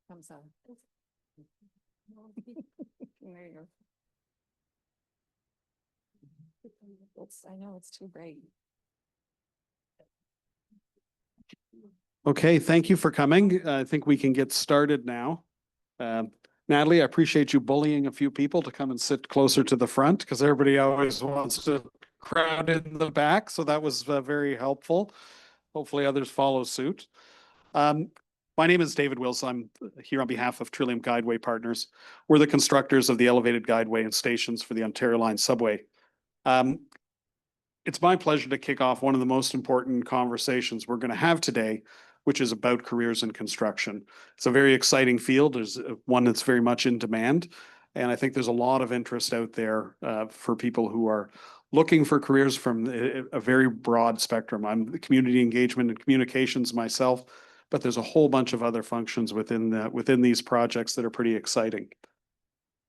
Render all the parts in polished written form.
Thumbs up. There you go. I know it's too bright. Okay, thank you for coming. I think we can get started now. Natalie, I appreciate you bullying a few people to come and sit closer to the front because everybody always wants to crowd in the back. So that was very helpful. Hopefully others follow suit. My name is David Wills. I'm here on behalf of Trillium Guideway Partners. We're the constructors of the elevated guideway and stations for the Ontario Line subway. It's my pleasure to kick off one of the most important conversations we're going to have today, which is about careers in construction. It's a very exciting field. There's one that's very much in demand. And I think there's a lot of interest out there for people who are looking for careers from a very broad spectrum. I'm the community engagement and communications myself, but there's a whole bunch of other functions within these projects that are pretty exciting.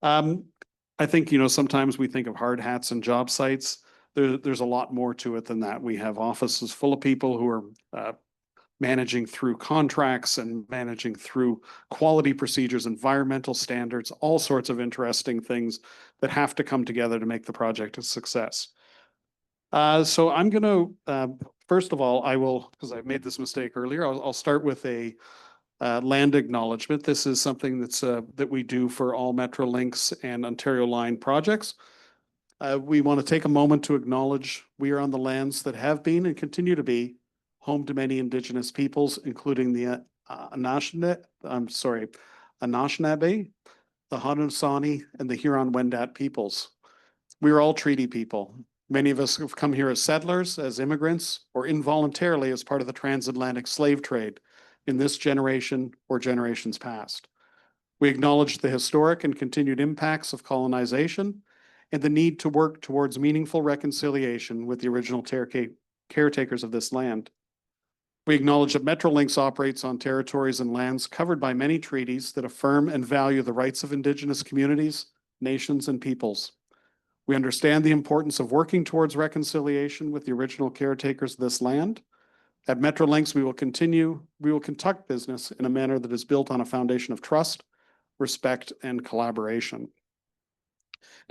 I think, sometimes we think of hard hats and job sites. There's a lot more to it than that. We have offices full of people who are managing through contracts and managing through quality procedures, environmental standards, all sorts of interesting things that have to come together to make the project a success. So I'm going to, first of all, because I made this mistake earlier, I'll start with a land acknowledgement. This is something that we do for all Metrolinx and Ontario Line projects. We want to take a moment to acknowledge we are on the lands that have been and continue to be home to many Indigenous peoples, including the Anishinaabe, the Haudenosaunee, and the Huron-Wendat peoples. We are all treaty people. Many of us have come here as settlers, as immigrants, or involuntarily as part of the transatlantic slave trade in this generation or generations past. We acknowledge the historic and continued impacts of colonization and the need to work towards meaningful reconciliation with the original caretakers of this land. We acknowledge that Metrolinx operates on territories and lands covered by many treaties that affirm and value the rights of Indigenous communities, nations, and peoples. We understand the importance of working towards reconciliation with the original caretakers of this land. At Metrolinx, we will conduct business in a manner that is built on a foundation of trust, respect, and collaboration.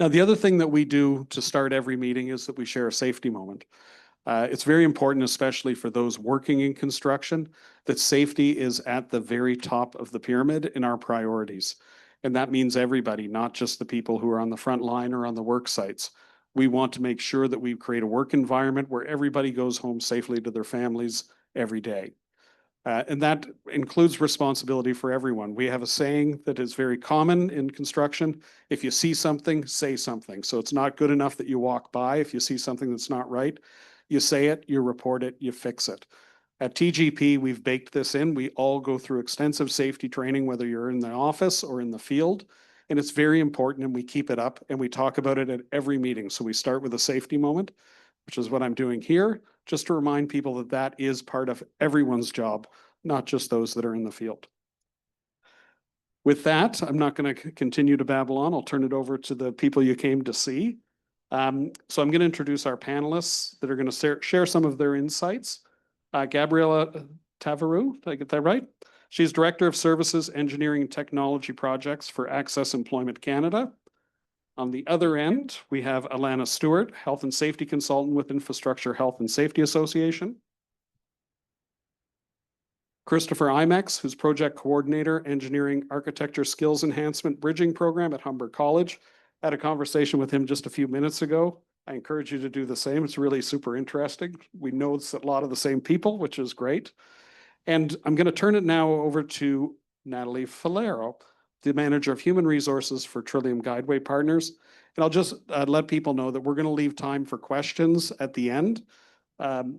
Now, the other thing that we do to start every meeting is that we share a safety moment. It's very important, especially for those working in construction, that safety is at the very top of the pyramid in our priorities. And that means everybody, not just the people who are on the front line or on the work sites. We want to make sure that we create a work environment where everybody goes home safely to their families every day. And that includes responsibility for everyone. We have a saying that is very common in construction. If you see something, say something. So it's not good enough that you walk by. If you see something that's not right, you say it, you report it, you fix it. At TGP, we've baked this in. We all go through extensive safety training, whether you're in the office or in the field. And it's very important, and we keep it up, and we talk about it at every meeting. So we start with a safety moment, which is what I'm doing here, just to remind people that that is part of everyone's job, not just those that are in the field. With that, I'm not going to continue to babble on. I'll turn it over to the people you came to see. So I'm going to introduce our panelists that are going to share some of their insights. Gabriela Tavaru, did I get that right? She's Director of Services, Engineering and Technology Projects for ACCESS Employment Canada. On the other end, we have Alana Stewart, Health and Safety Consultant with Infrastructure Health and Safety Association. Christopher Imecs, who's Project Coordinator, Engineering Architecture Skills Enhancement Bridging Program at Humber College. I had a conversation with him just a few minutes ago. I encourage you to do the same. It's really super interesting. We know it's a lot of the same people, which is great. And I'm going to turn it now over to Natali Falero, the Manager of Human Resources for Trillium Guideway Partners. And I'll just let people know that we're going to leave time for questions at the end.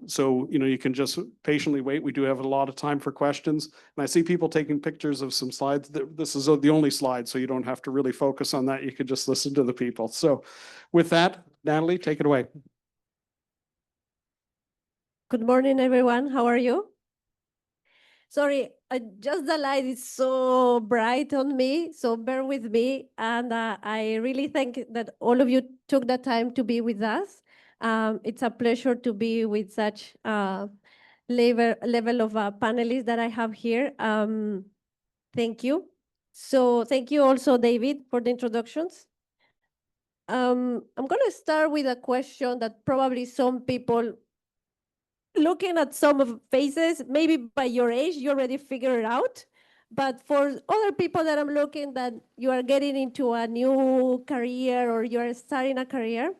So, you can just patiently wait. We do have a lot of time for questions. And I see people taking pictures of some slides. This is the only slide, so you don't have to really focus on that. You could just listen to the people. So with that, Natali, take it away. Good morning, everyone. How are you? Sorry, just the light is so bright on me, so bear with me. And I really thank that all of you took the time to be with us. It's a pleasure to be with such level of panelists that I have here. Thank you. So thank you also, David, for the introductions. I'm going to start with a question that probably some people looking at some of faces, maybe by your age, you already figured it out. But for other people that I'm looking that you are getting into a new career or you are starting a career,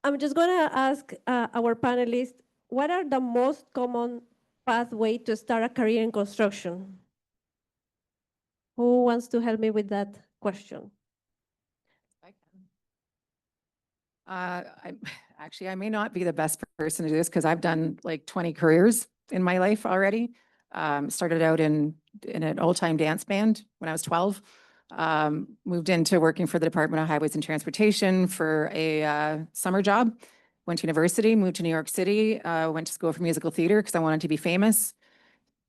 I'm just going to ask our panelists, what are the most common pathway to start a career in construction? Who wants to help me with that question? I can. I may not be the best person to do this because I've done like 20 careers in my life already. Started out in an old-time dance band when I was 12. Moved into working for the Department of Highways and Transportation for a summer job. Went to university, moved to New York City, went to school for musical theater because I wanted to be famous.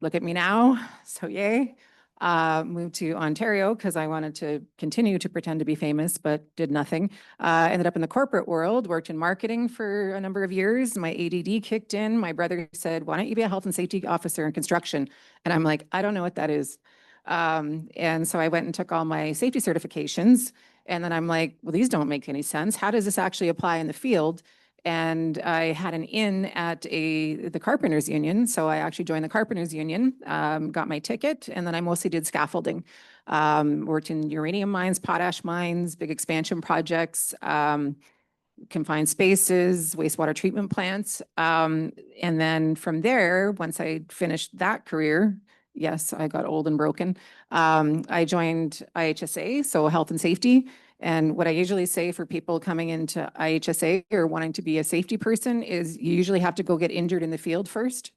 Look at me now, so yay. Moved to Ontario because I wanted to continue to pretend to be famous, but did nothing. Ended up in the corporate world, worked in marketing for a number of years. My ADD kicked in. My brother said, why don't you be a health and safety officer in construction? And I'm like, I don't know what that is. And so I went and took all my safety certifications. And then I'm like, well, these don't make any sense. How does this actually apply in the field? And I had an in at the Carpenters Union. So I actually joined the Carpenters Union, got my ticket, and then I mostly did scaffolding. Worked in uranium mines, potash mines, big expansion projects, confined spaces, wastewater treatment plants. And then from there, once I finished that career, yes, I got old and broken. I joined IHSA, so health and safety. And what I usually say for people coming into IHSA or wanting to be a safety person is you usually have to go get injured in the field first.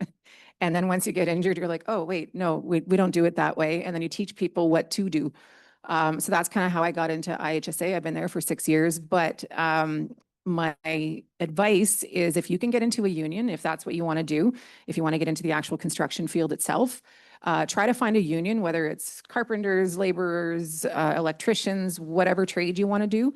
And then once you get injured, you're like, oh, wait, no, we don't do it that way. And then you teach people what to do. So that's kind of how I got into IHSA. I've been there for 6 years, but my advice is if you can get into a union, if that's what you want to do, if you want to get into the actual construction field itself, try to find a union, whether it's carpenters, laborers, electricians, whatever trade you want to do.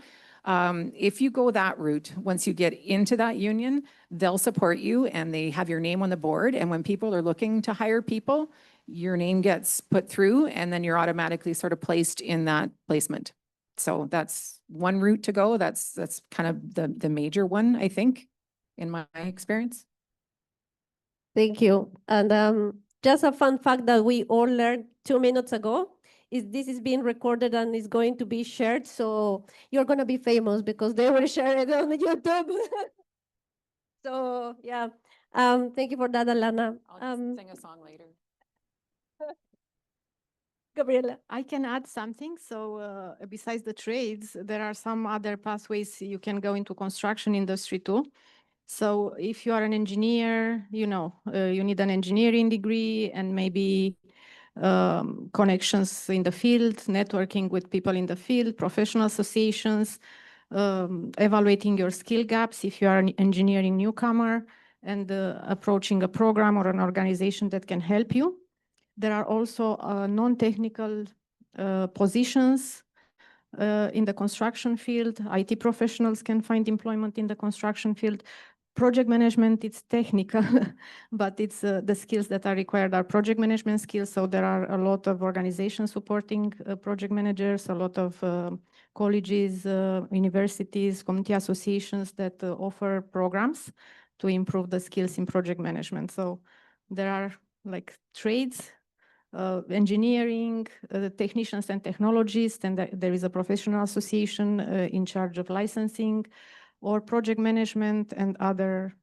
If you go that route, once you get into that union, they'll support you and they have your name on the board. And when people are looking to hire people, your name gets put through and then you're automatically sort of placed in that placement. So that's one route to go. That's kind of the major one, I think, in my experience. Thank you. And just a fun fact that we all learned 2 minutes ago is this is being recorded and is going to be shared. So you're going to be famous because they will share it on YouTube. So yeah, thank you for that, Alana. I'll just sing a song later. Gabriela. I can add something. So besides the trades, there are some other pathways you can go into construction industry too. So if you are an engineer, you need an engineering degree and maybe connections in the field, networking with people in the field, professional associations, evaluating your skill gaps if you are an engineering newcomer, and approaching a program or an organization that can help you. There are also non-technical positions in the construction field. IT professionals can find employment in the construction field. Project management, it's technical, but it's the skills that are required are project management skills. So there are a lot of organizations supporting project managers, a lot of colleges, universities, community associations that offer programs to improve the skills in project management. So there are like trades, engineering, technicians and technologists, and there is a professional association in charge of licensing, or project management and other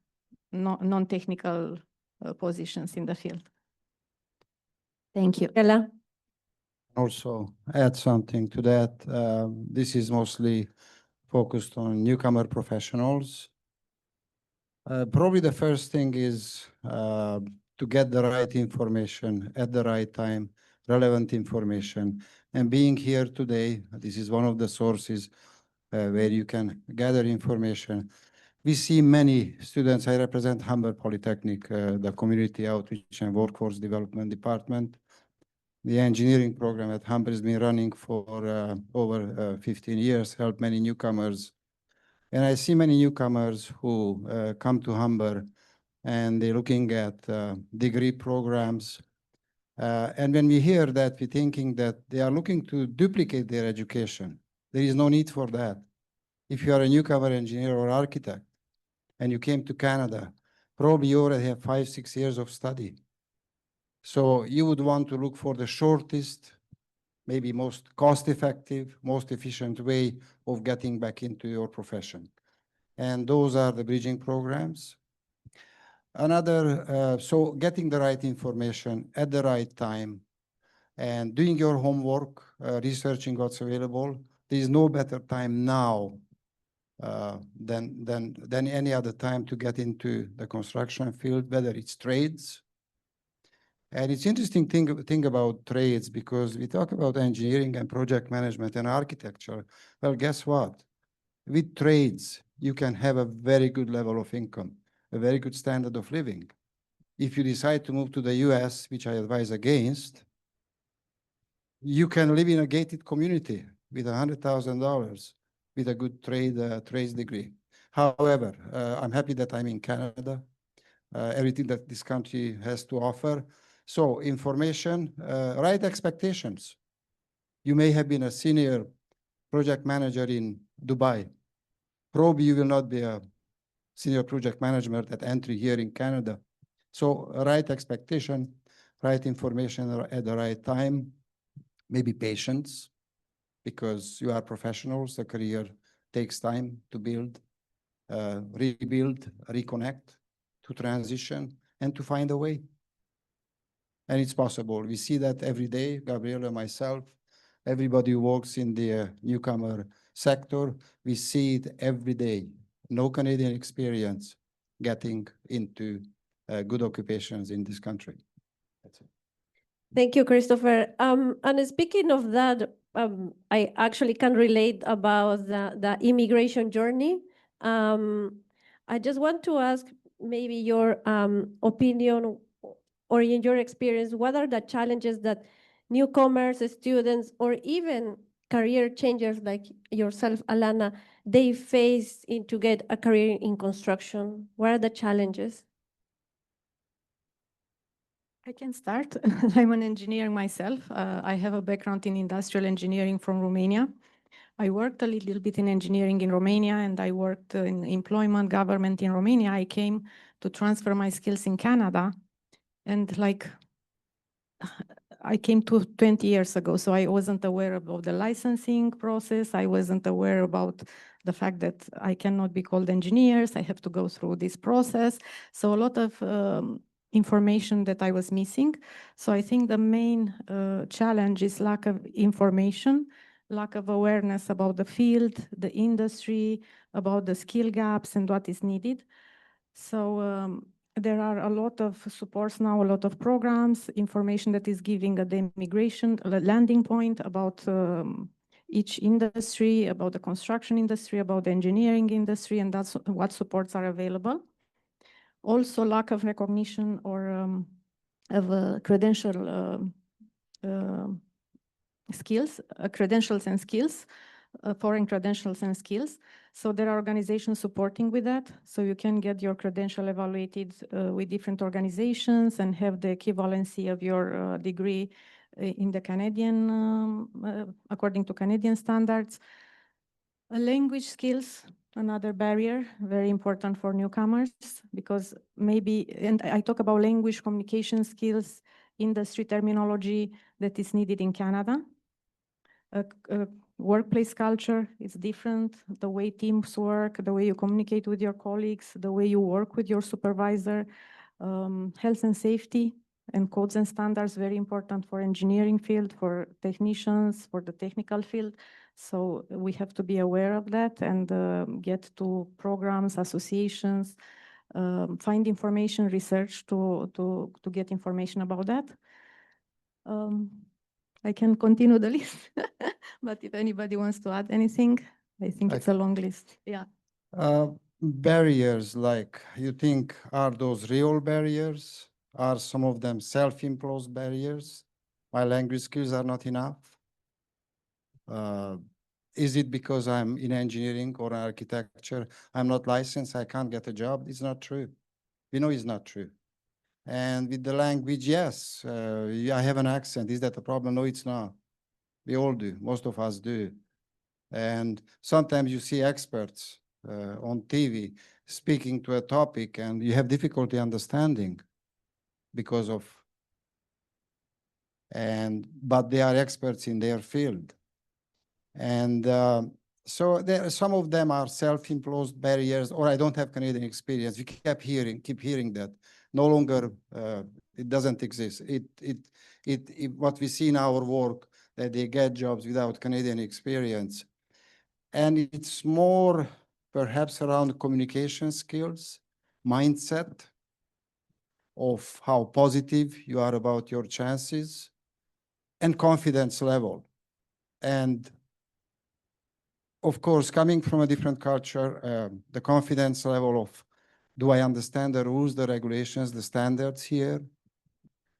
non-technical positions in the field. Thank you. Gabriela. Also add something to that. This is mostly focused on newcomer professionals. Probably the first thing is to get the right information at the right time, relevant information. And being here today, this is one of the sources where you can gather information. We see many students. I represent Humber Polytechnic, the Community Outreach and Workforce Development Department. The engineering program at Humber has been running for over 15 years, helped many newcomers. And I see many newcomers who come to Humber and they're looking at degree programs And when we hear that, we're thinking that they are looking to duplicate their education. There is no need for that. If you are a newcomer engineer or architect and you came to Canada, probably you already have 5, 6 years of study. So you would want to look for the shortest, maybe most cost-effective, most efficient way of getting back into your profession. And those are the bridging programs. So getting the right information at the right time and doing your homework, researching what's available. There is no better time now than any other time to get into the construction field, whether it's trades. And it's interesting thing about trades, because we talk about engineering and project management and architecture. Well, guess what? With trades, you can have a very good level of income, a very good standard of living. If you decide to move to the US, which I advise against, you can live in a gated community with $100,000 with a good trades degree. However, I'm happy that I'm in Canada. Everything that this country has to offer. So information, right expectations. You may have been a senior project manager in Dubai. Probably you will not be a senior project manager at entry here in Canada. So right expectation, right information at the right time, maybe patience, because you are professionals. The career takes time to build, rebuild, reconnect, to transition, and to find a way. And it's possible. We see that every day, Gabriela, myself, everybody who works in the newcomer sector, we see it every day. No Canadian experience getting into good occupations in this country. That's it. Thank you, Christopher. And speaking of that, I actually can relate about the immigration journey. I just want to ask maybe your opinion, or in your experience, what are the challenges that newcomers, students, or even career changers like yourself, Alana, they face to get a career in construction? What are the challenges? I can start. I'm an engineer myself. I have a background in industrial engineering from Romania. I worked a little bit in engineering in Romania, and I worked in employment government in Romania. I came to transfer my skills in Canada, and like I came to 20 years ago, so I wasn't aware of the licensing process. I wasn't aware about the fact that I cannot be called engineers. I have to go through this process. So a lot of information that I was missing. So I think the main challenge is lack of information, lack of awareness about the field, the industry, about the skill gaps and what is needed. So there are a lot of supports now, a lot of programs, information that is giving the immigration landing point about each industry, about the construction industry, about the engineering industry, and that's what supports are available. Also, lack of recognition or of credential skills, credentials and skills, foreign credentials and skills. So there are organizations supporting with that. So you can get your credential evaluated with different organizations and have the equivalency of your degree in the Canadian, according to Canadian standards. Language skills, another barrier, very important for newcomers, because maybe, and I talk about language, communication skills, industry terminology that is needed in Canada. Workplace culture is different, the way teams work, the way you communicate with your colleagues, the way you work with your supervisor, health and safety and codes and standards, very important for engineering field, for technicians, for the technical field. So we have to be aware of that and get to programs, associations, find information, research to get information about that. I can continue the list, but if anybody wants to add anything, I think it's a long list. Yeah. Barriers, like you think, are those real barriers? Are some of them self-imposed barriers? My language skills are not enough? Is it because I'm in engineering or architecture, I'm not licensed, I can't get a job? It's not true. We know it's not true. And with the language, yes, I have an accent. Is that a problem? No, it's not. We all do. Most of us do. And sometimes you see experts on TV speaking to a topic and you have difficulty understanding because of, but they are experts in their field. And so there, some of them are self-imposed barriers, or I don't have Canadian experience. We keep hearing that. No longer, it doesn't exist. What we see in our work, that they get jobs without Canadian experience. And it's more perhaps around communication skills, mindset of how positive you are about your chances, and confidence level. And of course, coming from a different culture, the confidence level of, do I understand the rules, the regulations, the standards here?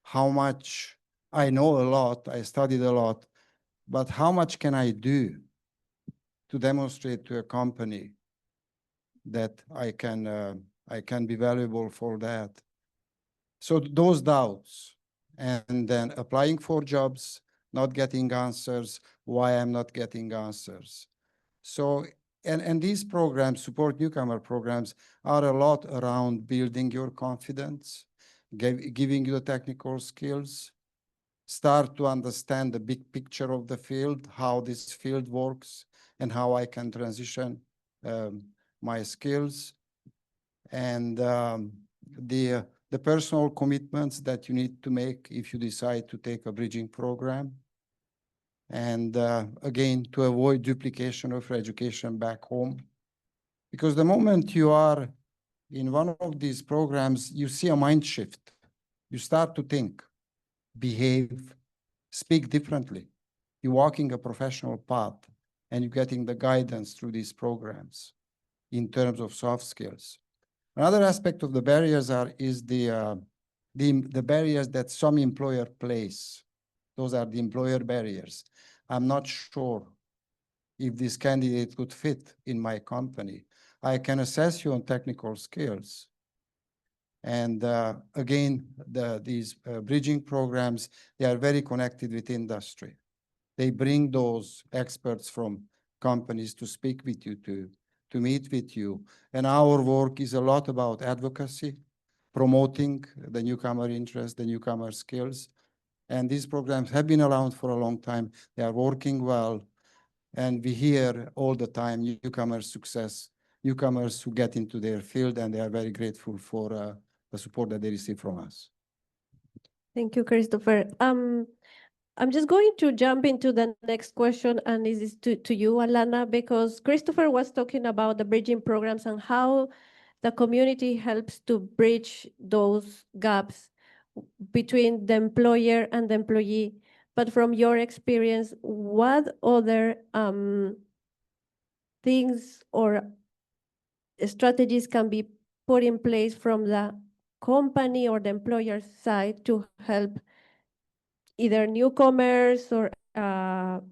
How much, I know a lot, I studied a lot, but how much can I do to demonstrate to a company that I can be valuable for that? So those doubts, and then applying for jobs, not getting answers, why I'm not getting answers. So, and these programs, support newcomer programs, are a lot around building your confidence, giving you the technical skills, start to understand the big picture of the field, how this field works, and how I can transition my skills, and the personal commitments that you need to make if you decide to take a bridging program. And again, to avoid duplication of education back home. Because the moment you are in one of these programs, you see a mind shift. You start to think, behave, speak differently. You're walking a professional path and you're getting the guidance through these programs in terms of soft skills. Another aspect of the barriers is the barriers that some employer place. Those are the employer barriers. I'm not sure if this candidate could fit in my company. I can assess you on technical skills. And again, these bridging programs, they are very connected with industry. They bring those experts from companies to speak with you, to meet with you. And our work is a lot about advocacy, promoting the newcomer interest, the newcomer skills. And these programs have been around for a long time. They are working well. And we hear all the time newcomer success, newcomers who get into their field, and they are very grateful for the support that they receive from us. Thank you, Christopher. I'm just going to jump into the next question, and this is to you, Alana, because Christopher was talking about the bridging programs and how the community helps to bridge those gaps between the employer and the employee. But from your experience, what other things or strategies can be put in place from the company or the employer's side to help either newcomers or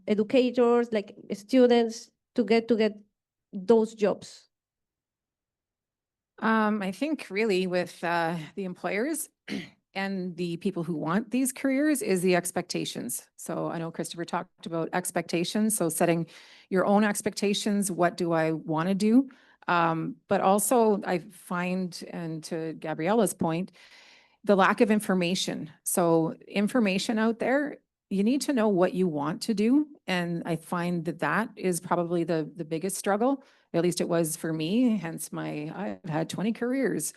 educators, like students, to get those jobs? I think really with the employers and the people who want these careers is the expectations. So I know Christopher talked about expectations. So setting your own expectations, what do I want to do? But also I find, and to Gabriela's point, the lack of information. So information out there, you need to know what you want to do. And I find that that is probably the biggest struggle. At least it was for me, hence I've had 20 careers.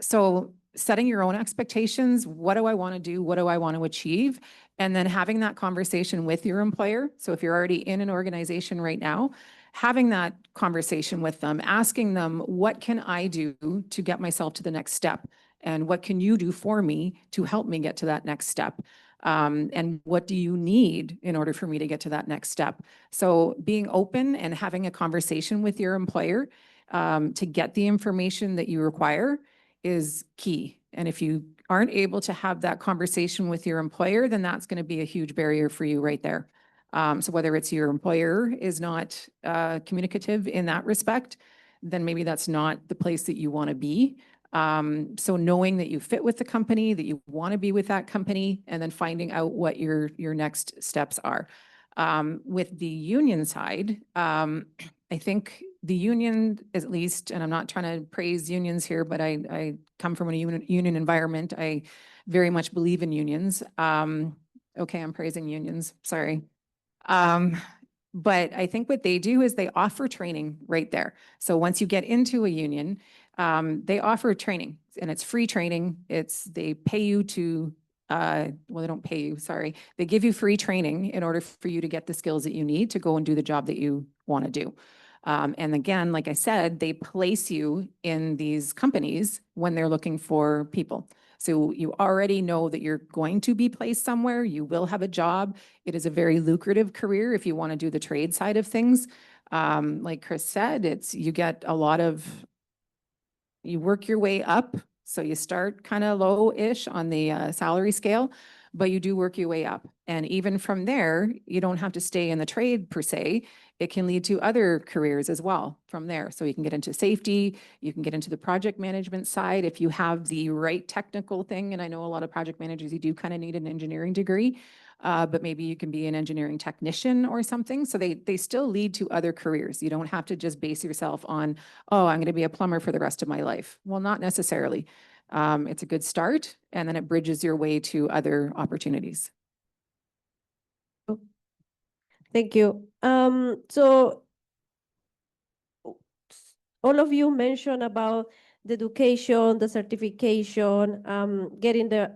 So setting your own expectations, what do I want to do? What do I want to achieve? And then having that conversation with your employer. So if you're already in an organization right now, having that conversation with them, asking them, what can I do to get myself to the next step? And what can you do for me to help me get to that next step? And what do you need in order for me to get to that next step? So being open and having a conversation with your employer to get the information that you require is key. And if you aren't able to have that conversation with your employer, then that's going to be a huge barrier for you right there. So whether it's your employer is not communicative in that respect, then maybe that's not the place that you want to be. So knowing that you fit with the company, that you want to be with that company, and then finding out what your next steps are. With the union side, I think the union, at least, and I'm not trying to praise unions here, but I come from a union environment. I very much believe in unions. Okay, I'm praising unions, sorry. But I think what they do is they offer training right there. So once you get into a union, they offer training, and it's free training. They pay you to, well, they don't pay you, sorry. They give you free training in order for you to get the skills that you need to go and do the job that you want to do. And again, like I said, they place you in these companies when they're looking for people. So you already know that you're going to be placed somewhere. You will have a job. It is a very lucrative career if you want to do the trade side of things. Like Chris said, you get a lot of, you work your way up. So you start kind of low-ish on the salary scale, but you do work your way up. And even from there, you don't have to stay in the trade per se. It can lead to other careers as well from there. So you can get into safety, you can get into the project management side if you have the right technical thing. And I know a lot of project managers, you do kind of need an engineering degree, but maybe you can be an engineering technician or something. So they still lead to other careers. You don't have to just base yourself on, oh, I'm going to be a plumber for the rest of my life. Well, not necessarily. It's a good start, and then it bridges your way to other opportunities. Thank you. So all of you mentioned about the education, the certification, getting to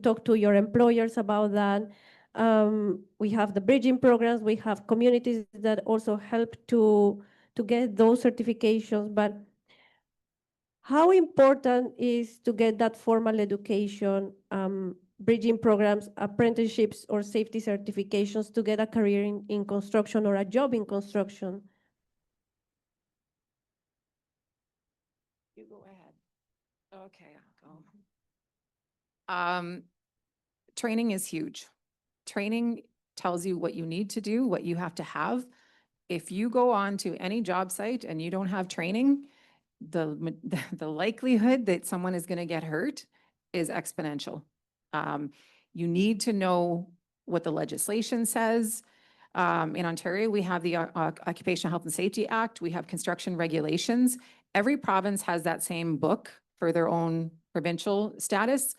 talk to your employers about that. We have the bridging programs. We have communities that also help to get those certifications. But how important is to get that formal education, bridging programs, apprenticeships, or safety certifications to get a career in construction or a job in construction? You go ahead. Okay, I'll go. Training is huge. Training tells you what you need to do, what you have to have. If you go on to any job site and you don't have training, the likelihood that someone is going to get hurt is exponential. You need to know what the legislation says. In Ontario, we have the Occupational Health and Safety Act. We have construction regulations. Every province has that same book for their own provincial status.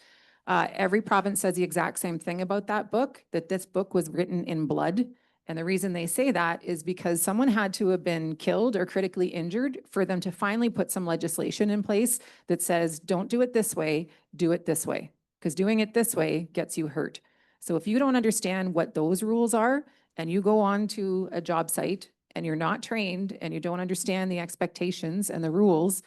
Every province says the exact same thing about that book, that this book was written in blood. And the reason they say that is because someone had to have been killed or critically injured for them to finally put some legislation in place that says, don't do it this way, do it this way. Because doing it this way gets you hurt. So if you don't understand what those rules are, and you go on to a job site and you're not trained and you don't understand the expectations and the rules,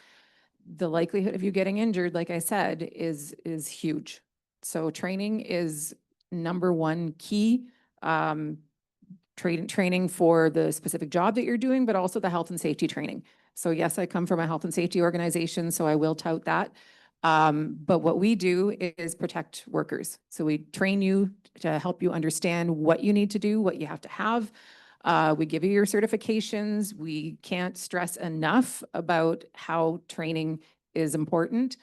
the likelihood of you getting injured, like I said, is huge. So training is number one key. Training for the specific job that you're doing, but also the health and safety training. So yes, I come from a health and safety organization, so I will tout that. But what we do is protect workers. So we train you to help you understand what you need to do, what you have to have. We give you your certifications. We can't stress enough about how training is important.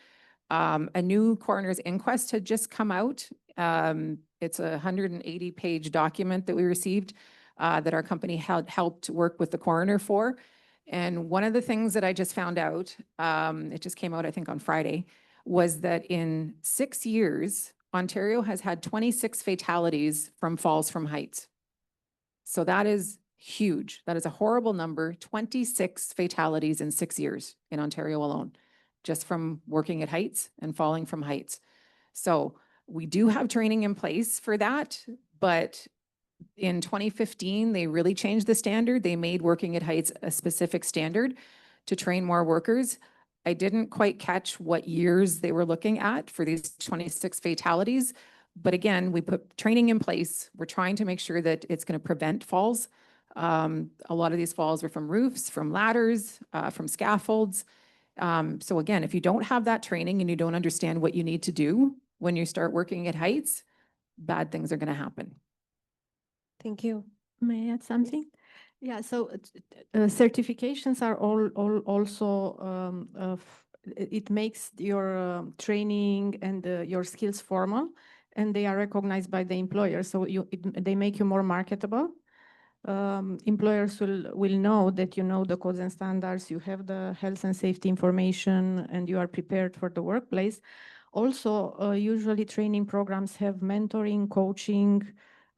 A new coroner's inquest had just come out. It's a 180-page document that we received that our company had helped work with the coroner for. And one of the things that I just found out, it just came out, I think, on Friday, was that in 6 years, Ontario has had 26 fatalities from falls from heights. So that is huge. That is a horrible number, 26 fatalities in 6 years in Ontario alone, just from working at heights and falling from heights. So we do have training in place for that, but in 2015, they really changed the standard. They made working at heights a specific standard to train more workers. I didn't quite catch what years they were looking at for these 26 fatalities. But again, we put training in place. We're trying to make sure that it's going to prevent falls. A lot of these falls are from roofs, from ladders, from scaffolds. So again, if you don't have that training and you don't understand what you need to do when you start working at heights, bad things are going to happen. Thank you. May I add something? Yeah, so certifications are also it makes your training and your skills formal, and they are recognized by the employer. So they make you more marketable. Employers will know that you know the codes and standards, you have the health and safety information, and you are prepared for the workplace. Also, usually training programs have mentoring, coaching,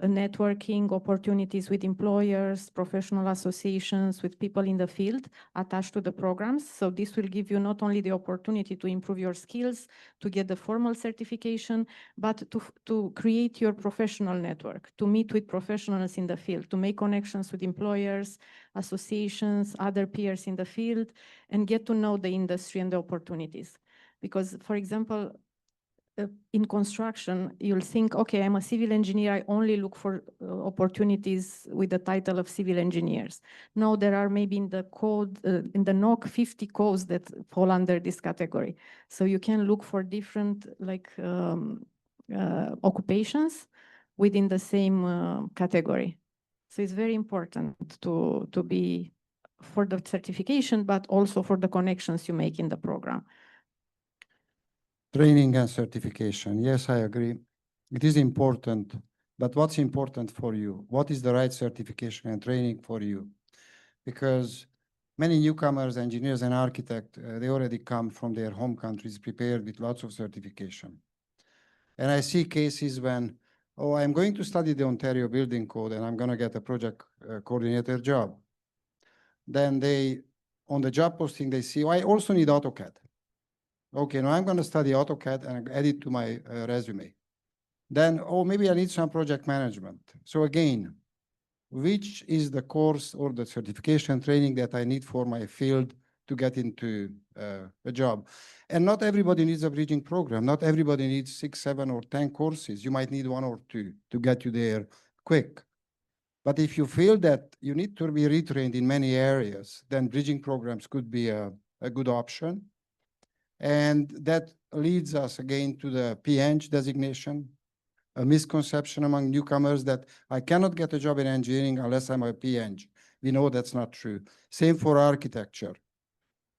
networking opportunities with employers, professional associations, with people in the field attached to the programs. So this will give you not only the opportunity to improve your skills, to get the formal certification, but to create your professional network, to meet with professionals in the field, to make connections with employers, associations, other peers in the field, and get to know the industry and the opportunities. Because, for example, in construction, you'll think, okay, I'm a civil engineer, I only look for opportunities with the title of civil engineers. No, there are maybe in the code, in the NOC 50 codes that fall under this category. So you can look for different occupations within the same category. So it's very important to be for the certification, but also for the connections you make in the program. Training and certification. Yes, I agree. It is important, but what's important for you? What is the right certification and training for you? Because many newcomers, engineers and architects, they already come from their home countries prepared with lots of certification. And I see cases when, oh, I'm going to study the Ontario Building Code and I'm going to get a project coordinator job. Then they, on the job posting, they see, oh, I also need AutoCAD. Okay, now I'm going to study AutoCAD and add it to my resume. Then, oh, maybe I need some project management. So again, which is the course or the certification training that I need for my field to get into a job? And not everybody needs a bridging program. Not everybody needs 6, 7, or 10 courses. You might need 1 or 2 to get you there quick. But if you feel that you need to be retrained in many areas, then bridging programs could be a good option. And that leads us again to the PEng designation, a misconception among newcomers that I cannot get a job in engineering unless I'm a PEng. We know that's not true. Same for architecture.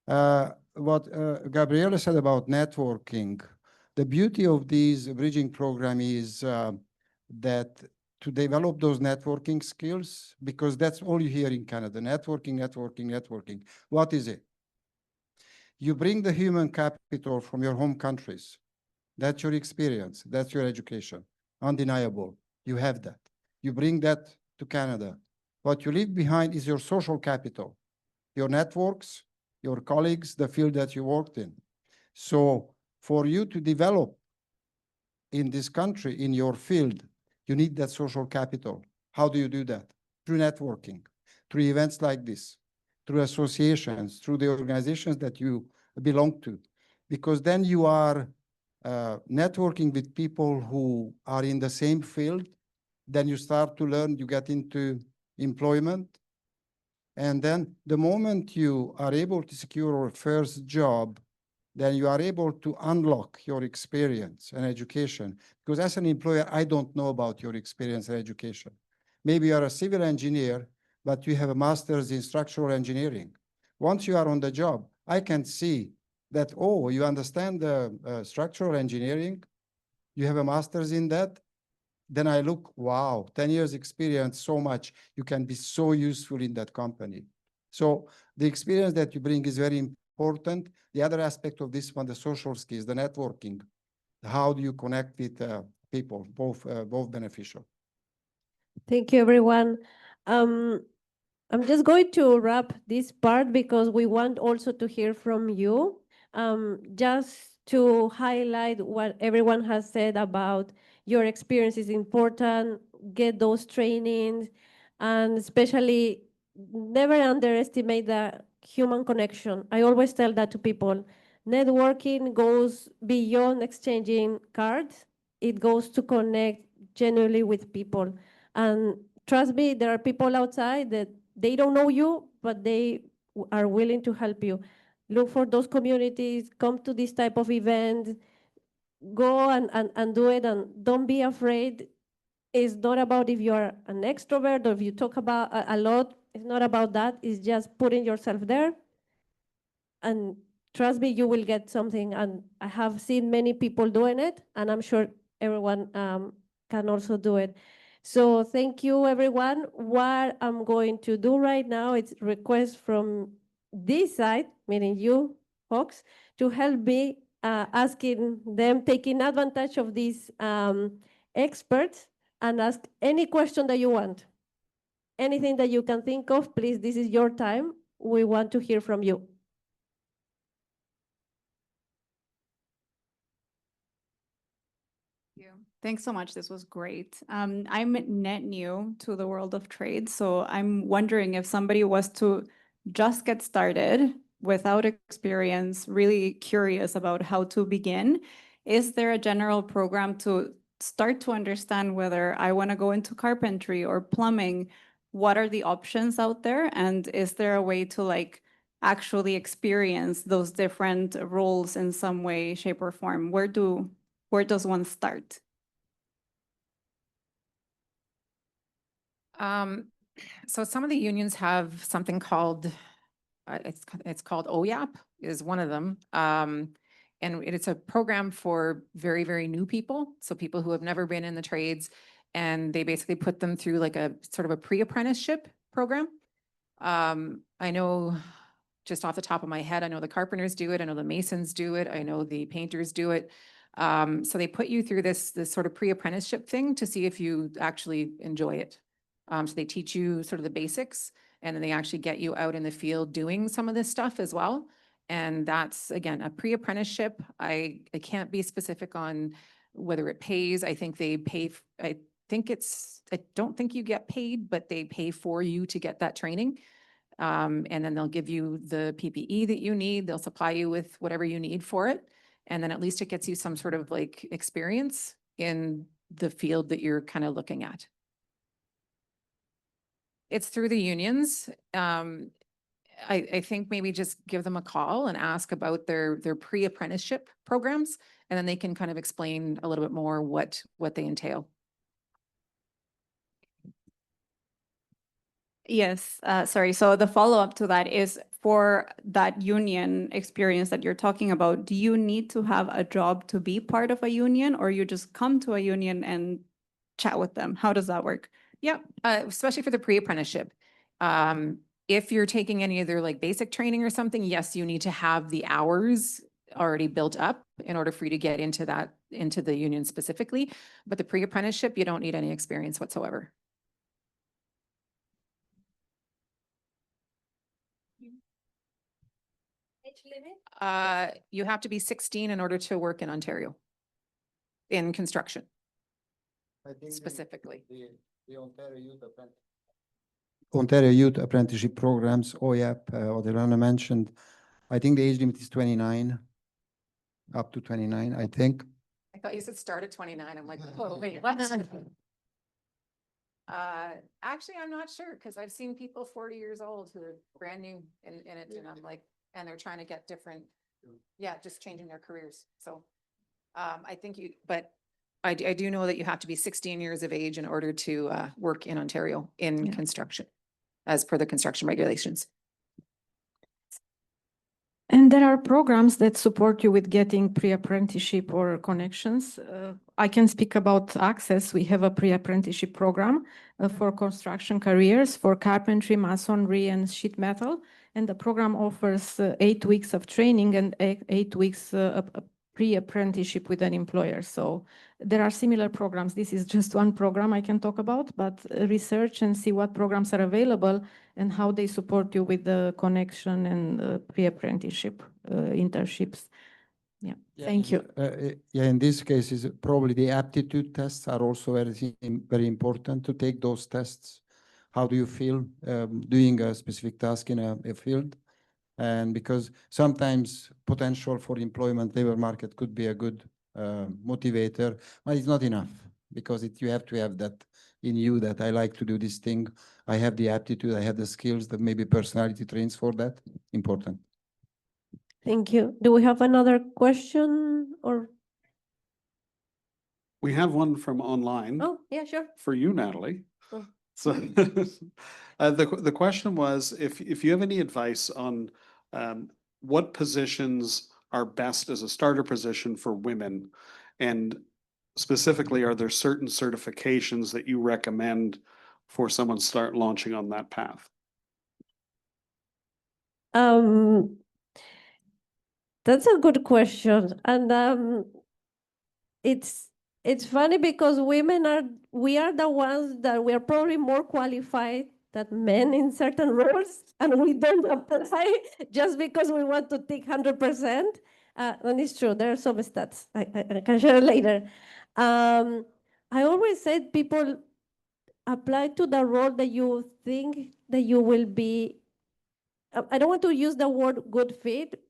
What Gabriela said about networking, the beauty of these bridging program is that to develop those networking skills, because that's all you hear in Canada, networking, networking, networking. What is it? You bring the human capital from your home countries. That's your experience. That's your education. Undeniable. You have that. You bring that to Canada. What you leave behind is your social capital, your networks, your colleagues, the field that you worked in. So for you to develop in this country, in your field, you need that social capital. How do you do that? Through networking, through events like this, through associations, through the organizations that you belong to, because then you are networking with people who are in the same field. Then you start to learn, you get into employment. And then the moment you are able to secure your first job, then you are able to unlock your experience and education. Because as an employer, I don't know about your experience and education. Maybe you are a civil engineer, but you have a master's in structural engineering. Once you are on the job, I can see that, oh, you understand the structural engineering, you have a master's in that. Then I look, wow, 10 years experience, so much, you can be so useful in that company. So the experience that you bring is very important. The other aspect of this one, the social skills, the networking, how do you connect with people, both beneficial. Thank you, everyone. I'm just going to wrap this part because we want also to hear from you. Just to highlight what everyone has said about your experience is important, get those trainings, and especially never underestimate the human connection. I always tell that to people. Networking goes beyond exchanging cards. It goes to connect genuinely with people. And trust me, there are people outside that they don't know you, but they are willing to help you. Look for those communities, come to this type of event, go and do it, and don't be afraid. It's not about if you're an extrovert or if you talk about a lot. It's not about that. It's just putting yourself there and trust me, you will get something. And I have seen many people doing it, and I'm sure everyone can also do it. So thank you, everyone. What I'm going to do right now is request from this side, meaning you folks, to help me asking them, taking advantage of these experts, and ask any question that you want. Anything that you can think of, please, this is your time. We want to hear from you. You. Thanks so much. This was great. I'm net new to the world of trade, so I'm wondering if somebody was to just get started without experience, really curious about how to begin, is there a general program to start to understand whether I want to go into carpentry or plumbing? What are the options out there? And is there a way to like actually experience those different roles in some way, shape, or form? Where does one start? So some of the unions have something called, it's called OYAP is one of them. And it's a program for very, very new people. So people who have never been in the trades, and they basically put them through like a sort of a pre-apprenticeship program. I know just off the top of my head, I know the carpenters do it. I know the masons do it. I know the painters do it. So they put you through this sort of pre-apprenticeship thing to see if you actually enjoy it. So they teach you sort of the basics, and then they actually get you out in the field doing some of this stuff as well. And that's, again, a pre-apprenticeship. I can't be specific on whether it pays. I think they pay, I don't think you get paid, but they pay for you to get that training. And then they'll give you the PPE that you need. They'll supply you with whatever you need for it. And then at least it gets you some sort of like experience in the field that you're kind of looking at. It's through the unions. I think maybe just give them a call and ask about their pre-apprenticeship programs, and then they can kind of explain a little bit more what they entail. Yes, sorry. So the follow-up to that is for that union experience that you're talking about, do you need to have a job to be part of a union, or you just come to a union and chat with them? How does that work? Yeah, especially for the pre-apprenticeship. If you're taking any of their like basic training or something, yes, you need to have the hours already built up in order for you to get into the union specifically. But the pre-apprenticeship, you don't need any experience whatsoever. Age limit? You have to be 16 in order to work in Ontario in construction I think specifically. the Ontario Youth Apprenticeship Programs, OYAP, what Alana mentioned, I think the age limit is 29, up to 29, I think. I thought you said start at 29. I'm like, oh, wait, what? Actually, I'm not sure, because I've seen people 40 years old who are brand new in it, and I'm like, and they're trying to get different, just changing their careers. So I think but I do know that you have to be 16 years of age in order to work in Ontario in construction, as per the construction regulations. And there are programs that support you with getting pre-apprenticeship or connections. I can speak about ACCES. We have a pre-apprenticeship program for construction careers for carpentry, masonry, and sheet metal. And the program offers 8 weeks of training and 8 weeks pre-apprenticeship with an employer. So there are similar programs. This is just one program I can talk about, but research and see what programs are available and how they support you with the connection and pre-apprenticeship internships. Yeah, thank you. In this case, probably the aptitude tests are also very important to take those tests. How do you feel doing a specific task in a field? And because sometimes potential for employment labor market could be a good motivator, but it's not enough, because you have to have that in you, that I like to do this thing. I have the aptitude, I have the skills, that maybe personality trains for that. Important. Thank you. Do we have another question or? We have one from online. Oh, yeah, sure. For you, Natali. Oh. So the question was, if you have any advice on what positions are best as a starter position for women? And specifically, are there certain certifications that you recommend for someone start launching on that path? That's a good question. And it's funny because we are the ones that we are probably more qualified than men in certain roles, and we don't apply just because we want to take 100%. And it's true, there are some stats I can share later. I always said people apply to the role that you think that you will be. I don't want to use the word good fit,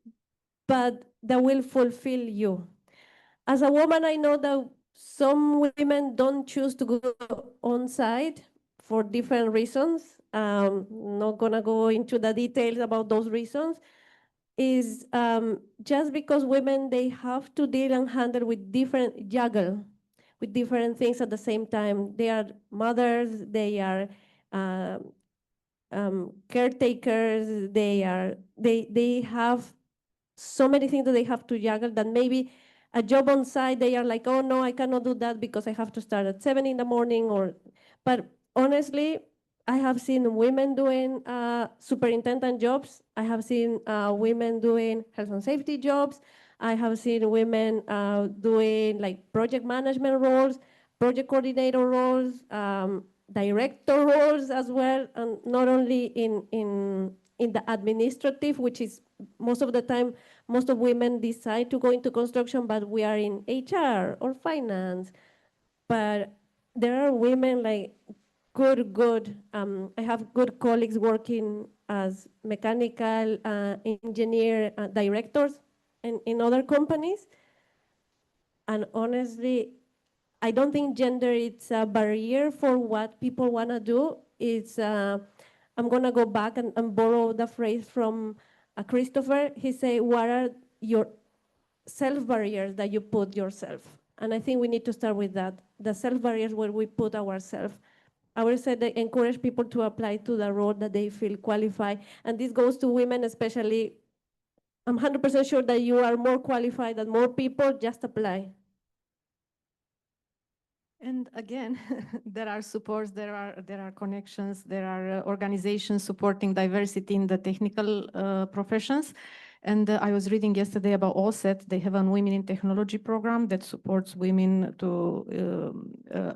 but that will fulfill you. As a woman, I know that some women don't choose to go on site for different reasons. Not gonna go into the details about those reasons. Is just because women, they have to deal and handle with juggle with different things at the same time. They are mothers, they are caretakers, they have so many things that they have to juggle that maybe a job on site, they are like, oh no, I cannot do that because I have to start at 7 in the morning. But honestly, I have seen women doing superintendent jobs. I have seen women doing health and safety jobs. I have seen women doing like project management roles, project coordinator roles, director roles as well, and not only in the administrative, which is most of the time, most of women decide to go into construction, but we are in HR or finance. But there are women like good. I have good colleagues working as mechanical engineer directors in other companies. And honestly, I don't think gender is a barrier for what people want to do. It's I'm going to go back and borrow the phrase from Christopher. He said, what are your self-barriers that you put yourself? And I think we need to start with that, the self-barriers where we put ourselves. I would say that encourage people to apply to the role that they feel qualified. And this goes to women especially. I'm 100% sure that you are more qualified than more people, just apply. And again, there are supports, there are connections, there are organizations supporting diversity in the technical professions. And I was reading yesterday about ACCES. They have a Women in Technology program that supports women to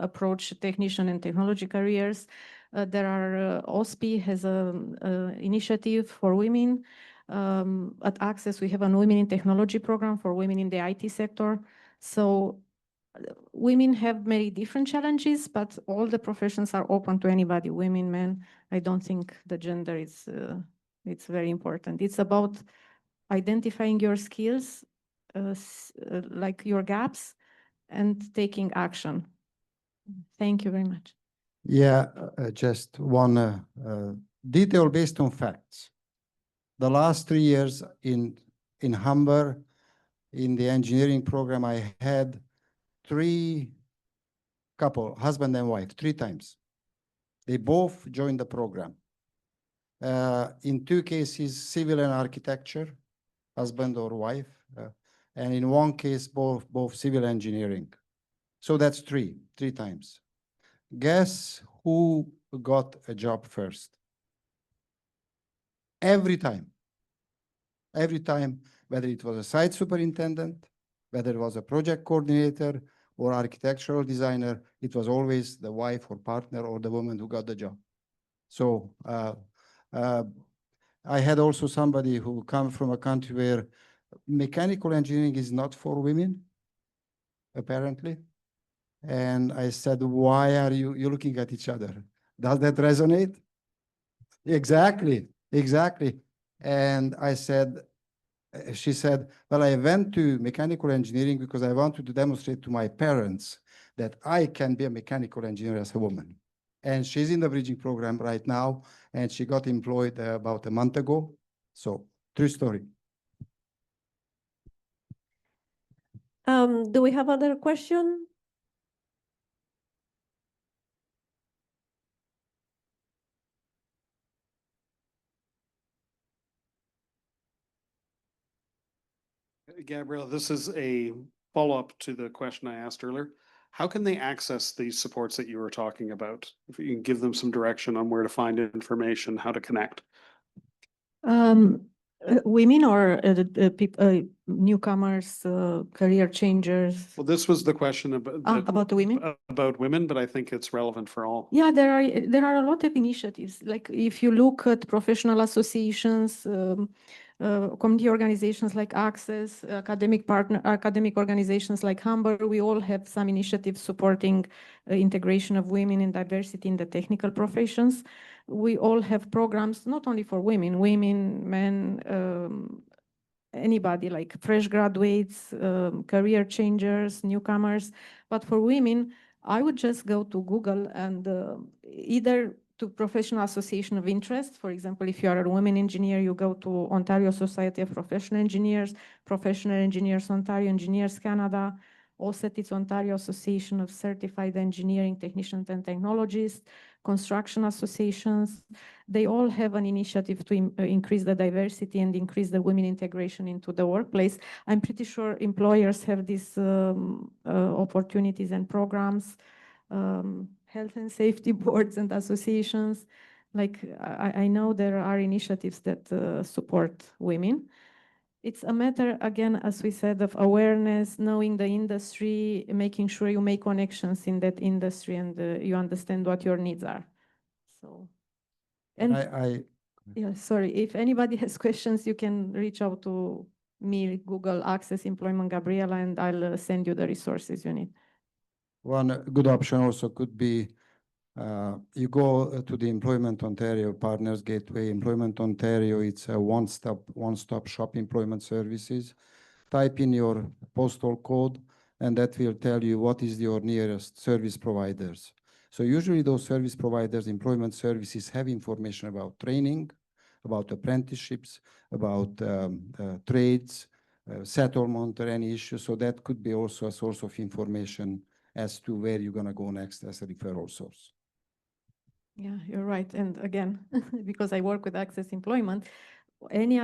approach technician and technology careers. There are OSPI has an initiative for women. At ACCES, we have a Women in Technology program for women in the IT sector. So women have many different challenges, but all the professions are open to anybody, women, men. I don't think the gender is it's very important. It's about identifying your skills, like your gaps, and taking action. Thank you very much. Yeah, just one detail based on facts. The last 3 years in Humber, in the engineering program, I had 3 couple, husband and wife, 3 times. They both joined the program. In 2 cases, civil and architecture, husband or wife, and in 1 case, both civil engineering. So that's 3 times. Guess who got a job first? Every time, whether it was a site superintendent, whether it was a project coordinator or architectural designer, it was always the wife or partner or the woman who got the job. So I had also somebody who come from a country where mechanical engineering is not for women, apparently. And I said, why are you looking at each other? Does that resonate? Exactly. And I said, she said, well, I went to mechanical engineering because I wanted to demonstrate to my parents that I can be a mechanical engineer as a woman. And she's in the bridging program right now, and she got employed about a month ago. So, true story. Do we have other question? Gabriela, this is a follow-up to the question I asked earlier. How can they access these supports that you were talking about? If you can give them some direction on where to find information, how to connect. Women or newcomers, career changers? Well, this was the question About the women? about women, but I think it's relevant for all. Yeah, there are a lot of initiatives. Like if you look at professional associations, community organizations like ACCESS, academic organizations like Humber, we all have some initiatives supporting integration of women and diversity in the technical professions. We all have programs, not only for women, men, anybody like fresh graduates, career changers, newcomers. But for women, I would just go to Google and either to Professional Association of Interest. For example, if you are a women engineer, you go to Ontario Society of Professional Engineers, Professional Engineers Ontario, Engineers Canada. OSET is Ontario Association of Certified Engineering Technicians and Technologists, construction associations. They all have an initiative to increase the diversity and increase the women integration into the workplace. I'm pretty sure employers have these opportunities and programs, health and safety boards and associations. Like I know there are initiatives that support women. It's a matter, again, as we said, of awareness, knowing the industry, making sure you make connections in that industry and you understand what your needs are. So, and yeah, sorry, if anybody has questions, you can reach out to me, Google ACCESS Employment Gabriela, and I'll send you the resources you need. One good option also could be you go to the Employment Ontario Partners Gateway. Employment Ontario, it's a one-stop shop employment services. Type in your postal code, and that will tell you what is your nearest service providers. So usually those service providers, employment services, have information about training, about apprenticeships, about trades, settlement, or any issue. So that could be also a source of information as to where you're going to go next as a referral source. Yeah, you're right. And again, because I work with ACCESS Employment, any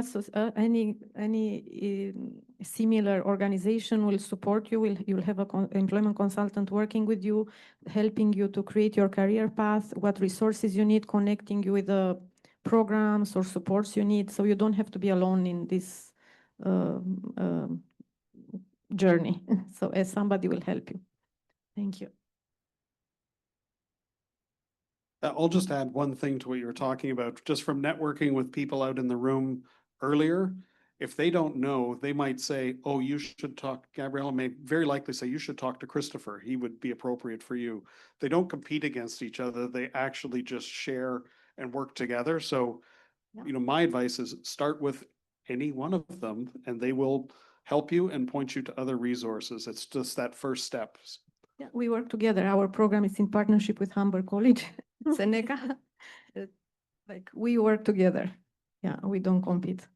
similar organization will support you. You'll have an employment consultant working with you, helping you to create your career path, what resources you need, connecting you with the programs or supports you need. So you don't have to be alone in this journey. So as somebody will help you. Thank you. I'll just add one thing to what you were talking about, just from networking with people out in the room earlier. If they don't know, they might say, oh, you should talk, Gabriela may very likely say, you should talk to Christopher. He would be appropriate for you. They don't compete against each other. They actually just share and work together. So, you know, my advice is start with any one of them and they will help you and point you to other resources. It's just that first step. Yeah, we work together. Our program is in partnership with Humber College, Seneca. Like we work together. Yeah, we don't compete.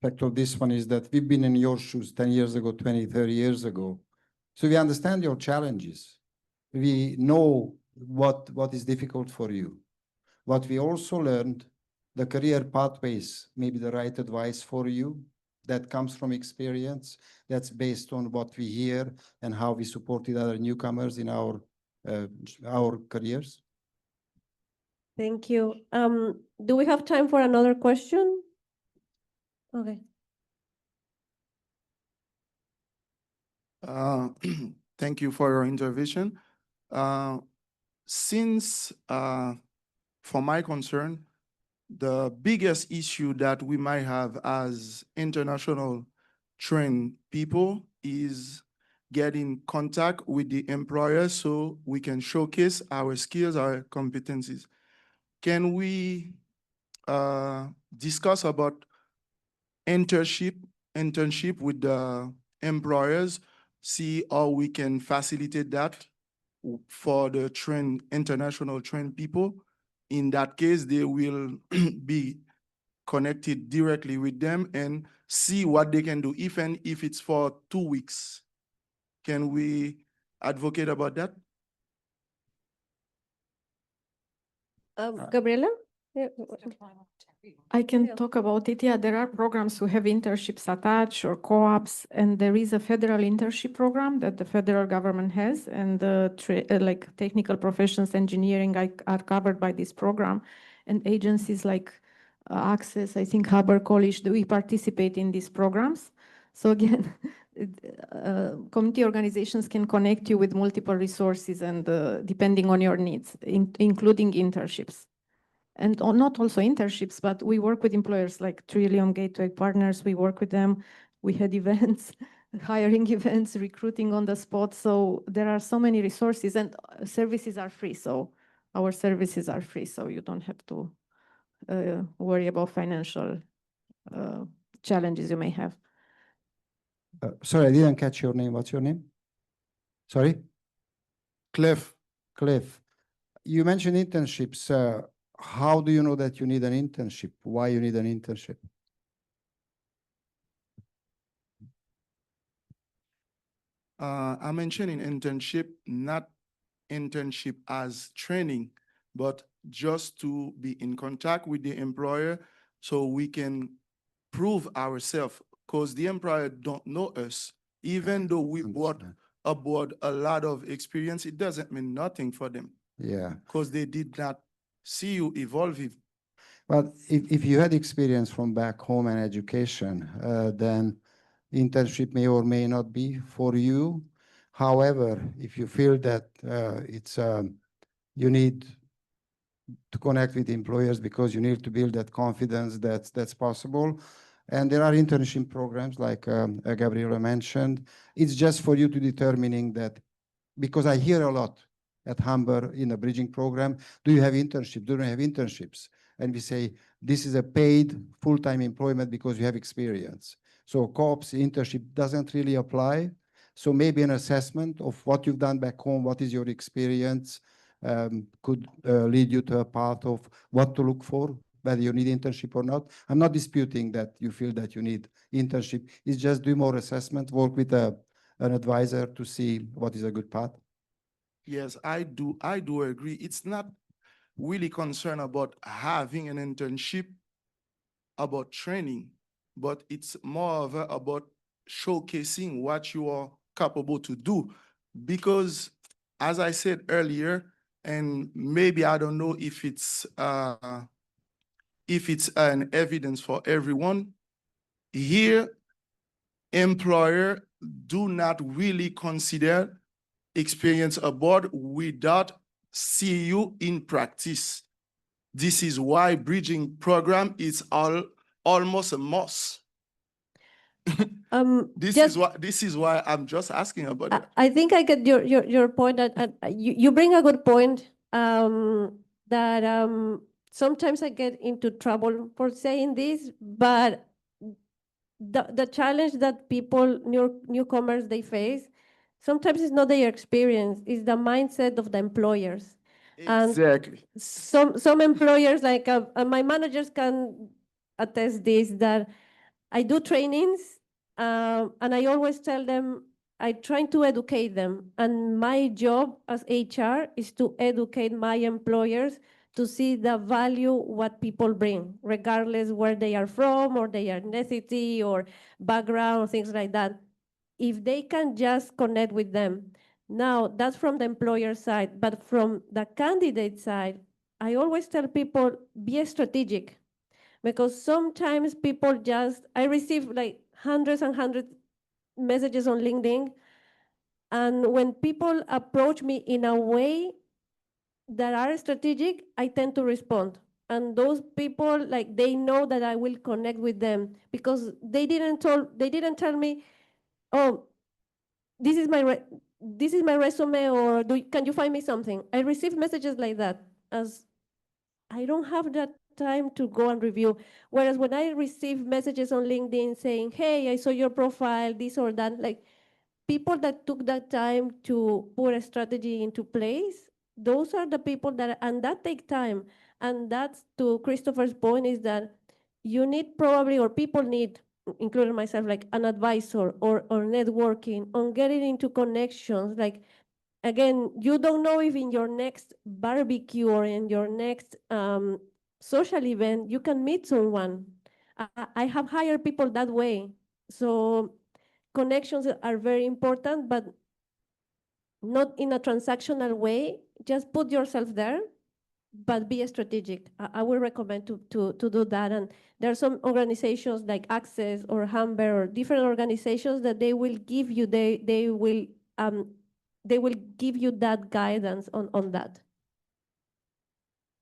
Aspect of this one is that we've been in your shoes 10 years ago, 20, 30 years ago. So we understand your challenges. We know what is difficult for you. What we also learned, the career pathways may be the right advice for you. That comes from experience. That's based on what we hear and how we supported other newcomers in our careers. Thank you. Do we have time for another question? Okay. Thank you for your intervention. Since, for my concern, the biggest issue that we might have as international trained people is getting contact with the employers so we can showcase our skills, our competencies. Can we discuss about internship with the employers, see how we can facilitate that for the international trained people? In that case, they will be connected directly with them and see what they can do, even if it's for 2 weeks. Can we advocate about that? Gabriela? Yeah. I can Yeah. talk about it. Yeah, there are programs who have internships attached or co-ops, and there is a federal internship program that the federal government has, and like technical professions, engineering are covered by this program, and agencies like ACCES, I think Humber College, we participate in these programs. So again, community organizations can connect you with multiple resources and depending on your needs, including internships. And not also internships, but we work with employers like Trillium, Gateway Partners. We work with them. We had events, hiring events, recruiting on the spot. So there are so many resources, and services are free. So our services are free. So you don't have to worry about financial challenges you may have. Sorry, I didn't catch your name. What's your name? Sorry? Cliff, Cliff. You mentioned internships. How do you know that you need an internship? Why you need an internship? I'm mentioning internship, not internship as training, but just to be in contact with the employer so we can prove ourselves, because the employer don't know us. Even though we brought Understand. aboard a lot of experience, it doesn't mean nothing for them Yeah. because they did not see you evolving. But if you had experience from back home and education, then internship may or may not be for you. However, if you feel that you need to connect with employers because you need to build that confidence, that's possible. And there are internship programs like Gabriela mentioned. It's just for you to determining that, because I hear a lot at Humber in a bridging program, do you have internships? Do you have internships? And we say, this is a paid full-time employment because you have experience. So co-ops internship doesn't really apply. So maybe an assessment of what you've done back home, what is your experience, could lead you to a path of what to look for, whether you need internship or not. I'm not disputing that you feel that you need internship. It's just do more assessment, work with an advisor to see what is a good path. Yes, I do agree. It's not really concerned about having an internship, about training, but it's more of about showcasing what you are capable to do. Because as I said earlier, and maybe I don't know if it's an evidence for everyone, here employer do not really consider experience abroad without see you in practice. This is why bridging program is almost a must. This is why I'm just asking about it. I think I get your point, and you bring a good point. That sometimes I get into trouble for saying this, but the challenge that people newcomers they face sometimes is not their experience, it's the mindset of the employers. Exactly. And some employers, like my managers can attest this, that I do trainings, and I always tell them I try to educate them, and my job as HR is to educate my employers to see the value what people bring, regardless where they are from or their ethnicity or background, things like that. If they can just connect with them. Now, that's from the employer side, but from the candidate side, I always tell people, be strategic, because sometimes people I receive like hundreds and hundreds messages on LinkedIn, and when people approach me in a way that are strategic, I tend to respond. And those people, like, they know that I will connect with them because they didn't tell me, oh, this is my resume, or can you find me something? I receive messages like that, as I don't have that time to go and review. Whereas when I receive messages on LinkedIn saying, hey, I saw your profile, this or that, like, people that took that time to put a strategy into place, those are the people and that take time. And that's, to Christopher's point, is that you need probably, or people need, including myself, like an advisor or networking on getting into connections. Like, again, you don't know if in your next barbecue or in your next social event, you can meet someone. I have hired people that way. So connections are very important, but not in a transactional way. Just put yourself there, but be strategic. I will recommend to do that. And there are some organizations like ACCES or Humber or different organizations that they will give you, they will give you that guidance on that.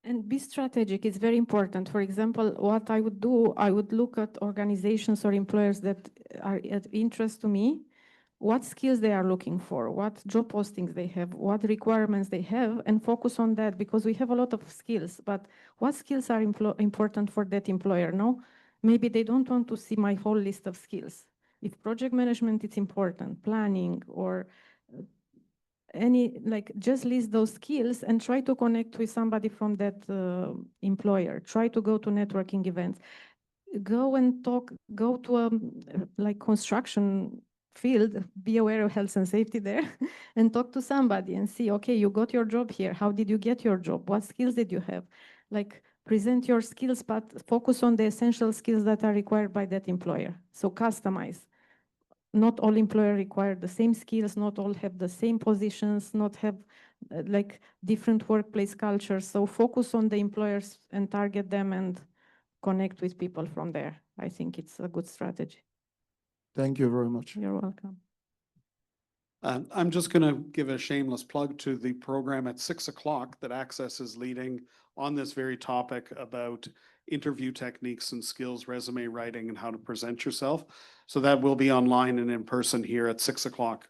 And be strategic is very important. For example, what I would do, I would look at organizations or employers that are of interest to me, what skills they are looking for, what job postings they have, what requirements they have, and focus on that, because we have a lot of skills, but what skills are important for that employer, no? Maybe they don't want to see my whole list of skills. If project management is important, planning, or just list those skills and try to connect with somebody from that employer. Try to go to networking events. Go and talk, go to a construction field, be aware of health and safety there, and talk to somebody and see, okay, you got your job here. How did you get your job? What skills did you have? Present your skills, but focus on the essential skills that are required by that employer. So customize. Not all employers require the same skills, not all have the same positions, not have different workplace cultures. So focus on the employers and target them and connect with people from there. I think it's a good strategy. Thank you very much. You're welcome. I'm just going to give a shameless plug to the program at 6 o'clock that ACCESS is leading on this very topic about interview techniques and skills, resume writing, and how to present yourself. So that will be online and in person here at 6 o'clock,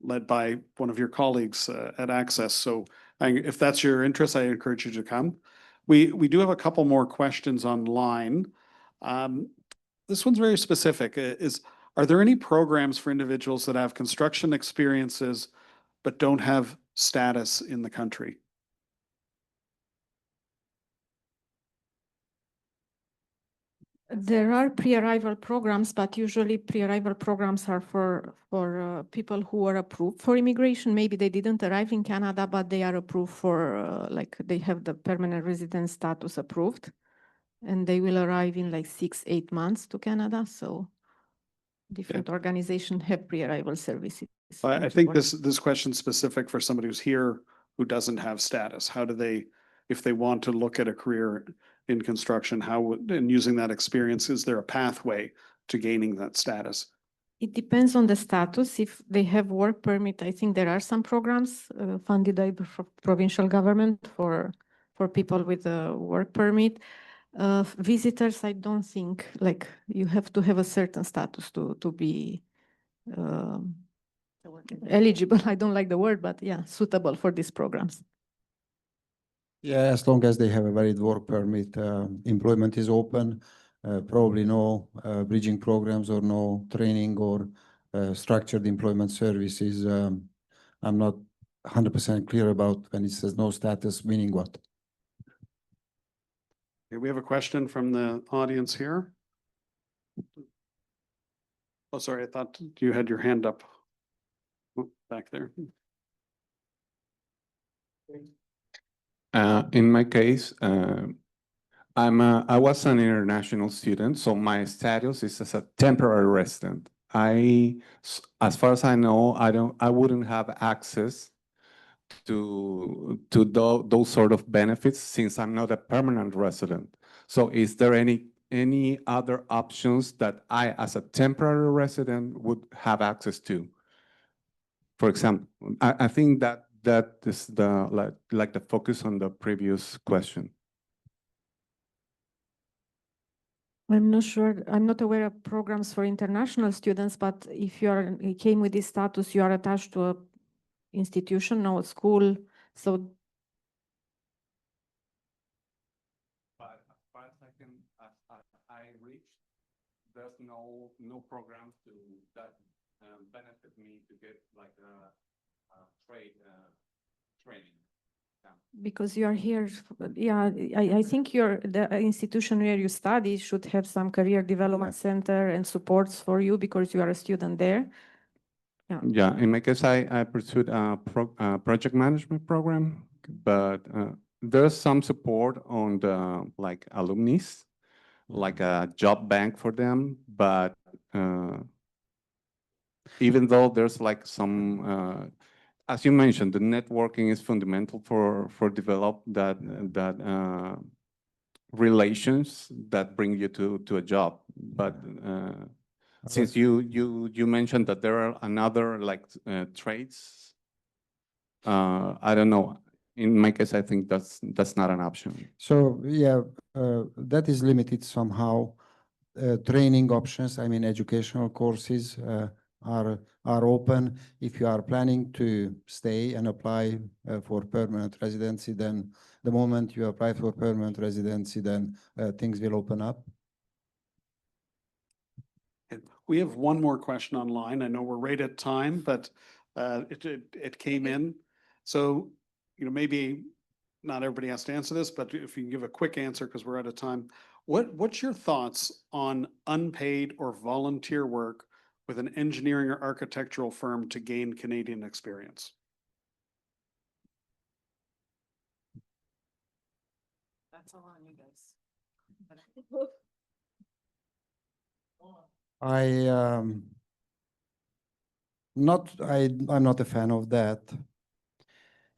led by one of your colleagues at ACCESS. So if that's your interest, I encourage you to come. We do have a couple more questions online. This one's very specific. Are there any programs for individuals that have construction experiences but don't have status in the country? There are pre-arrival programs, but usually pre-arrival programs are for people who are approved for immigration. Maybe they didn't arrive in Canada, but they are approved for, they have the permanent resident status approved, and they will arrive in 6-8 months to Canada. So different organizations have pre-arrival services. I think this question is specific for somebody who's here who doesn't have status. How do they, if they want to look at a career in construction, and using that experience, is there a pathway to gaining that status? It depends on the status. If they have work permit, I think there are some programs funded by provincial government for people with a work permit. Visitors, I don't think, you have to have a certain status to be eligible. I don't like the word, but yeah, suitable for these programs. Yeah, as long as they have a valid work permit, employment is open. Probably no bridging programs or no training or structured employment services. I'm not 100% clear about when it says no status, meaning what. Okay, we have a question from the audience here. Oh, sorry, I thought you had your hand up back there. In my case, I was an international student, so my status is as a temporary resident. As far as I know, I wouldn't have access to those sort of benefits since I'm not a permanent resident. So is there any other options that I, as a temporary resident, would have access to? For example, I think that is the the focus on the previous question. I'm not sure. I'm not aware of programs for international students, but if you came with this status, you are attached to a institution or a school. So but as far as I reached, there's no program that benefit me to get training. Yeah. because you are here, yeah, I think the institution where you study should have some career development center and supports for you because you are a student there. Yeah, in my case, I pursued a project management program, but there's some support on the like alumnis, like a job bank for them, but even though there's like some, as you mentioned, the networking is fundamental for develop that relations that bring you to a job. But since you mentioned that there are another like trades, I don't know. In my case, I think that's not an option. So yeah, that is limited somehow. Training options, I mean, educational courses are open. If you are planning to stay and apply for permanent residency, then the moment you apply for permanent residency, then things will open up. We have one more question online. I know we're right at time, but it came in. So, you know, maybe not everybody has to answer this, but if you can give a quick answer because we're out of time. What's your thoughts on unpaid or volunteer work with an engineering or architectural firm to gain Canadian experience? That's all on you guys. I'm not a fan of that.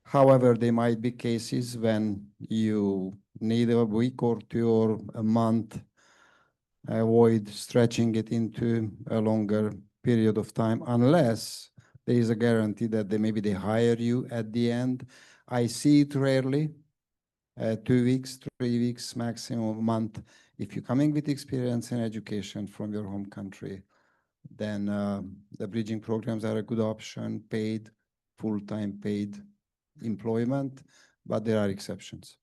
However, there might be cases when you need a week or two or a month, avoid stretching it into a longer period of time unless there is a guarantee that maybe they hire you at the end. I see it rarely, 2 weeks, 3 weeks, maximum a month. If you're coming with experience in education from your home country, then the bridging programs are a good option, paid, full-time paid employment, but there are exceptions.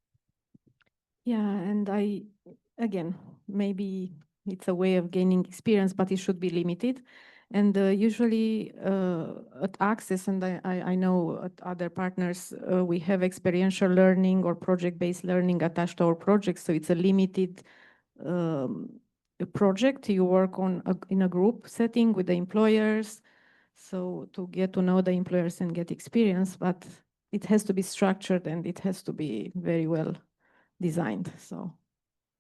Yeah, and again, maybe it's a way of gaining experience, but it should be limited. And usually at ACCES, and I know at other partners, we have experiential learning or project-based learning attached to our projects. So it's a limited project you work on in a group setting with the employers. So to get to know the employers and get experience, but it has to be structured and it has to be very well designed. So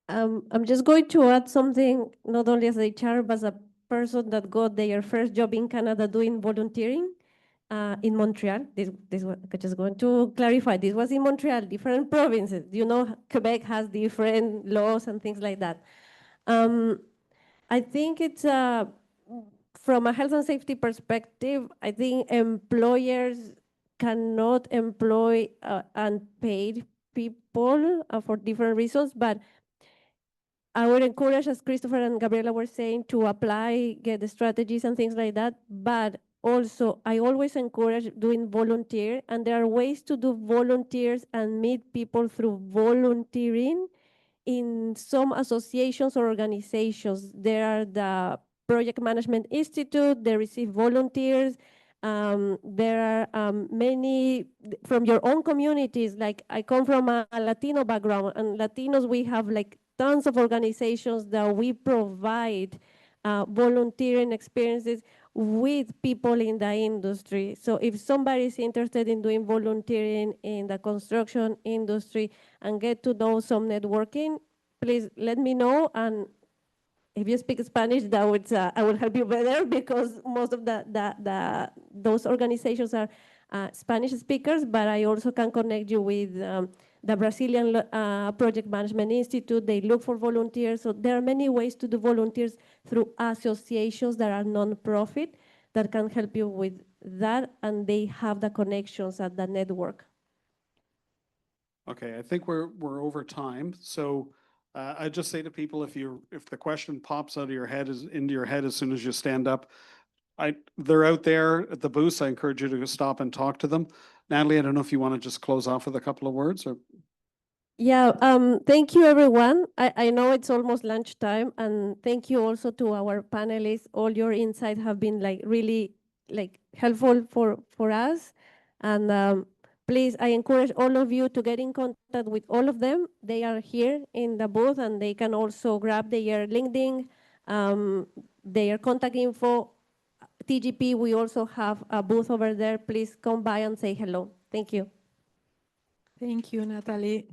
I'm just going to add something, not only as HR, but as a person that got their first job in Canada doing volunteering in Montreal. This was, I just want to clarify, this was in Montreal, different provinces. You know, Quebec has different laws and things like that. I think it's, from a health and safety perspective, I think employers cannot employ unpaid people for different reasons, but I would encourage, as Christopher and Gabriela were saying, to apply, get the strategies and things like that. But also, I always encourage doing volunteer, and there are ways to do volunteers and meet people through volunteering in some associations or organizations. There are the Project Management Institute, they receive volunteers. There are many from your own communities, like I come from a Latino background, and Latinos, we have like tons of organizations that we provide volunteering experiences with people in the industry. So if somebody is interested in doing volunteering in the construction industry and get to know some networking, please let me know. And if you speak Spanish, that would I will help you better, because most of those organizations are Spanish speakers, but I also can connect you with the Brazilian Project Management Institute. They look for volunteers. So there are many ways to do volunteers through associations that are non-profit that can help you with that, and they have the connections at the network. Okay, I think we're over time. So I just say to people, if the question pops out of your head into your head as soon as you stand up, they're out there at the booths. I encourage you to stop and talk to them. Natali, I don't know if you want to just close off with a couple of words or. Yeah, thank you, everyone. I know it's almost lunchtime, and thank you also to our panelists. All your insights have been really helpful for us. And please, I encourage all of you to get in contact with all of them. They are here in the booth, and they can also grab their LinkedIn, their contact info. TGP, we also have a booth over there. Please come by and say hello. Thank you. Thank you, Natali.